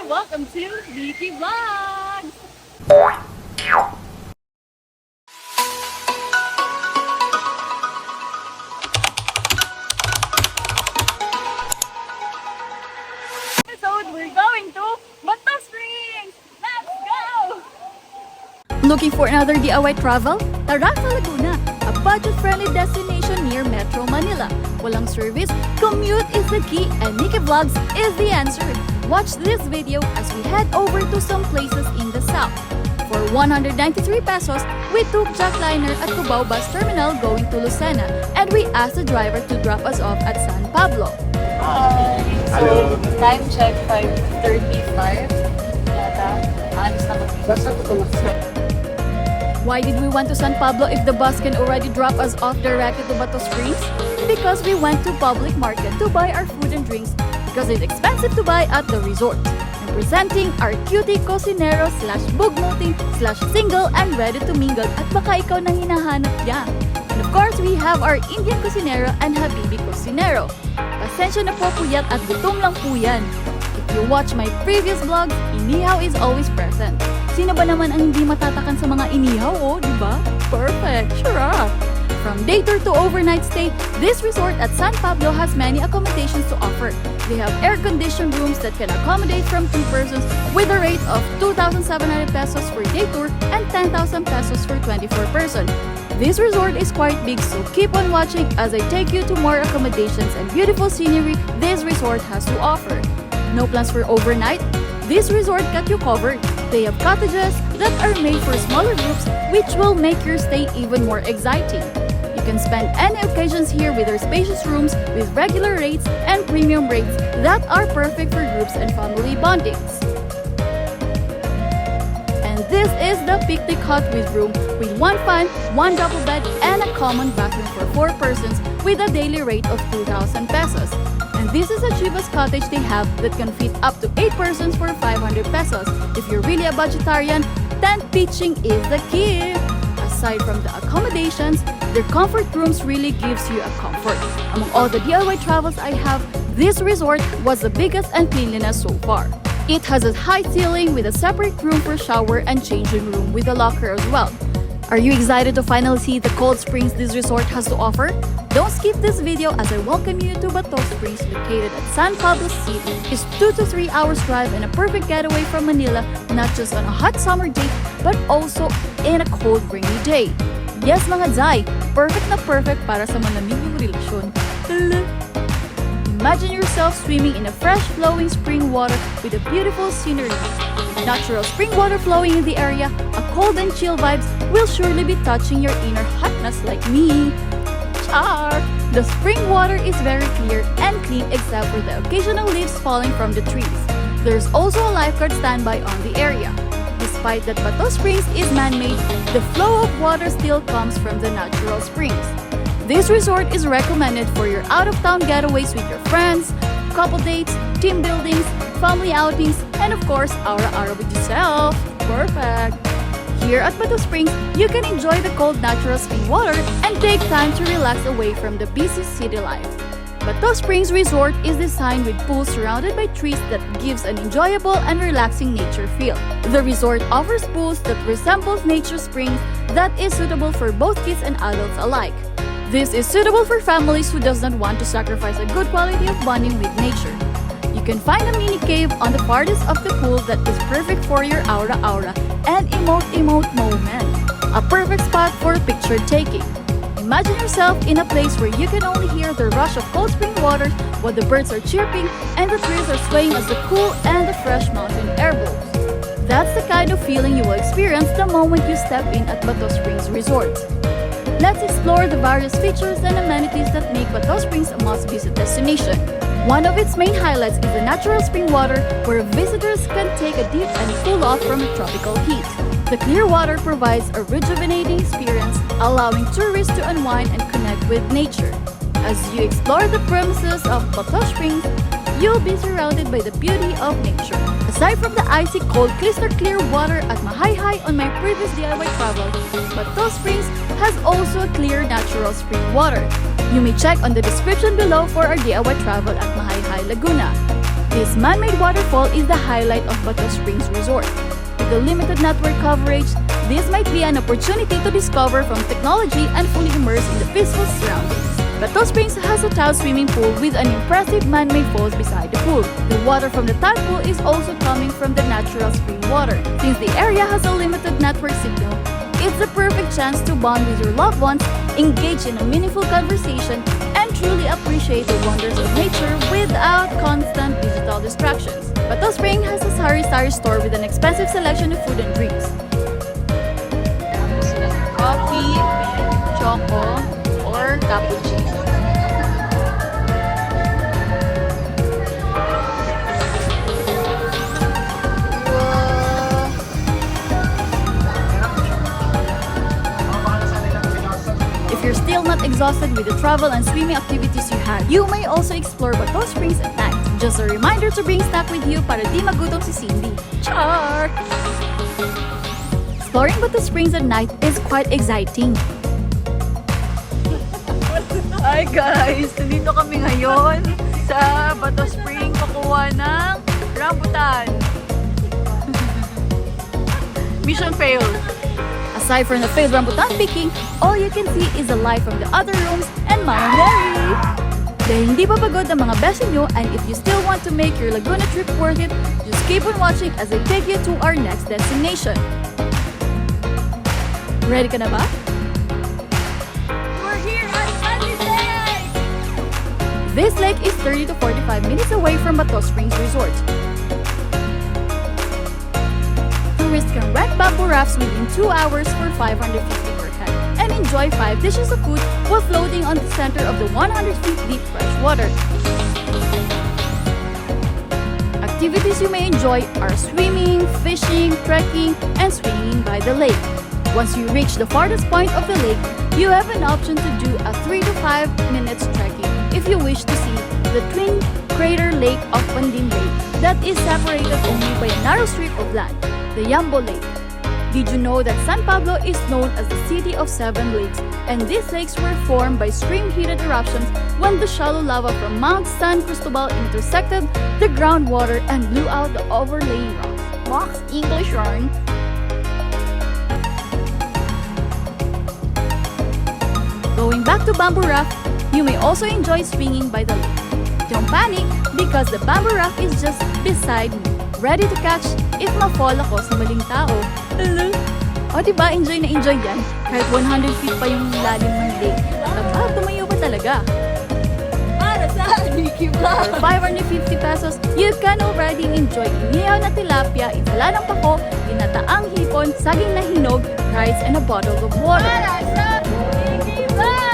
Welcome to Nicky Vlogs! Episode, we're going to Bato Springs! Let's go! Looking for another DIY travel? Tara sa Laguna, a budget-friendly destination near Metro Manila. Walang service, Commute is the key, and Nicky Vlogs is the answer. Watch this video as we head over to some places in the south. For 193 pesos, we took jackliner at Cubao bus terminal going to Lucena, and we asked the driver to drop us off at San Pablo. Hi! Hello. So, time check 5:35. Yata, alis na kami. Why did we want to San Pablo if the bus can already drop us off directly to Bato Springs? Because we went to public market to buy our food and drinks because it's expensive to buy at the resort. And presenting our cutie cocinero /bugmuting /single and ready to mingle at baka ikaw nang hinahanap niya. And of course, we have our Indian cocinero and Habibi cocinero. Pasensya na po puyat at gutom lang po yan. If you watch my previous vlogs, inihaw is always present. Sino ba naman ang hindi matatakan sa mga inihaw, oh, di ba? Perfect, sure ah! From day tour to overnight stay, this resort at San Pablo has many accommodations to offer. They have air-conditioned rooms that can accommodate from 2 persons with a rate of 2,700 pesos for day tour and 10,000 pesos for 24 person. This resort is quite big, so keep on watching as I take you to more accommodations and beautiful scenery this resort has to offer. No plans for overnight? This resort got you covered. They have cottages that are made for smaller groups, which will make your stay even more exciting. You can spend any occasions here with their spacious rooms with regular rates and premium rates that are perfect for groups and family bondings. And this is the picnic hut with room with 1 fan, 1 double bed, and a common bathroom for 4 persons with a daily rate of 2,000 pesos. And this is a cheapest cottage they have that can fit up to 8 persons for 500 pesos. If you're really a vegetarian, tent pitching is the key. Aside from the accommodations, their comfort rooms really gives you a comfort. Among all the DIY travels I have, this resort was the biggest and cleanliness so far. It has a high ceiling with a separate room for shower and changing room with a locker as well. Are you excited to finally see the cold springs this resort has to offer? Don't skip this video as I welcome you to Bato Springs located at San Pablo City. It's 2 to 3 hours drive and a perfect getaway from Manila, not just on a hot summer day, but also in a cold rainy day. Yes mga Zay, perfect na perfect para sa malamig yung relasyon. Imagine yourself swimming in a fresh flowing spring water with a beautiful scenery. Natural spring water flowing in the area, a cold and chill vibes will surely be touching your inner hotness like me. Char! The spring water is very clear and clean except for the occasional leaves falling from the trees. There's also a lifeguard standby on the area. Despite that Bato Springs is man-made, the flow of water still comes from the natural springs. This resort is recommended for your out-of-town getaways with your friends, couple dates, team buildings, family outings, and of course, aura-aura with yourself. Perfect! Here at Bato Springs, you can enjoy the cold natural spring water and take time to relax away from the busy city life. Bato Springs Resort is designed with pools surrounded by trees that gives an enjoyable and relaxing nature feel. The resort offers pools that resembles nature springs that is suitable for both kids and adults alike. This is suitable for families who does not want to sacrifice a good quality of bonding with nature. You can find a mini cave on the farthest of the pool that is perfect for your aura-aura and emote moment. A perfect spot for picture taking. Imagine yourself in a place where you can only hear the rush of cold spring water while the birds are chirping and the trees are swaying as the cool and the fresh mountain air blows. That's the kind of feeling you will experience the moment you step in at Bato Springs Resort. Let's explore the various features and amenities that make Bato Springs a must-visit destination. One of its main highlights is the natural spring water where visitors can take a dip and cool off from the tropical heat. The clear water provides a rejuvenating experience, allowing tourists to unwind and connect with nature. As you explore the premises of Bato Springs, you'll be surrounded by the beauty of nature. Aside from the icy cold crystal clear water at Mahayhay on my previous DIY travel, Bato Springs has also clear natural spring water. You may check on the description below for our DIY travel at Mahayhay, Laguna. This man-made waterfall is the highlight of Bato Springs Resort. With the limited network coverage, this might be an opportunity to discover from technology and fully immerse in the peaceful surroundings. Bato Springs has a tile swimming pool with an impressive man-made falls beside the pool. The water from the tile pool is also coming from the natural spring water. Since the area has a limited network signal, it's the perfect chance to bond with your loved ones, engage in a meaningful conversation, and truly appreciate the wonders of nature without constant digital distractions. Bato Spring has a sari store with an expensive selection of food and drinks. Coffee, choco, or cappuccino. If you're still not exhausted with the travel and swimming activities you had, you may also explore Bato Springs at night. Just a reminder to bring snack with you para di magutom si Cindy. Char! Exploring Bato Springs at night is quite exciting. Hi guys! Nandito kami ngayon sa Bato Spring kukuha ng rambutan. Mission failed. Aside from the failed rambutan picking, all you can see is the light from the other rooms and Mama Mary. Dahil hindi pa pagod ang mga beshi nyo, and if you still want to make your Laguna trip worth it, just keep on watching as I take you to our next destination. Ready ka na ba? We're here at Pandin Lake! This lake is 30 to 45 minutes away from Bato Springs Resort. Tourists can rent bamboo rafts within 2 hours for 550 per head and enjoy 5 dishes of food while floating on the center of the 100 feet deep fresh water. Activities you may enjoy are swimming, fishing, trekking, and swinging by the lake. Once you reach the farthest point of the lake, you have an option to do a 3 to 5 minutes trekking if you wish to see the twin crater lake of Pandin Lake that is separated only by a narrow strip of land, the Yambo Lake. Did you know that San Pablo is known as the city of 7 lakes, and these lakes were formed by spring-heated eruptions when the shallow lava from Mount San Cristobal intersected the groundwater and blew out the overlaying rocks. Max English yarn. Going back to bamboo raft, you may also enjoy swinging by the lake. Don't panic because the bamboo raft is just beside me, ready to catch if ma-fall ako sa maling tao. Hello? O diba, enjoy na enjoy yan? Kahit 100 feet pa yung lalim ng lake. Aba, tumayo pa talaga. Para sa Nicky Vlogs! For 550 pesos, you can already enjoy inihaw na tilapia, insaladang pako, ginataang hipon, saging na hinog, rice, and a bottle of water. Para sa Nicky Vlogs!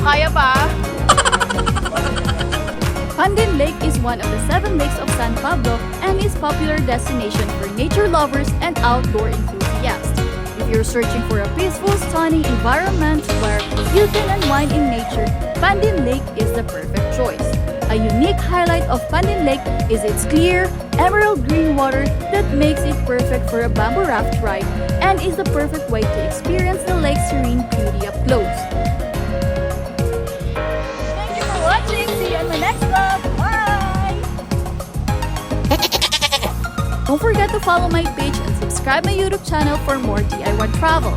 Kaya pa? Pandin Lake is one of the 7 lakes of San Pablo and is a popular destination for nature lovers and outdoor enthusiasts. If you're searching for a peaceful, stunning environment where you can unwind in nature, Pandin Lake is the perfect choice. A unique highlight of Pandin Lake is its clear, emerald green water that makes it perfect for a bamboo raft ride and is the perfect way to experience the lake's serene beauty up close. Thank you for watching! See you in my next vlog! Bye! Don't forget to follow my page and subscribe my YouTube channel for more DIY travel.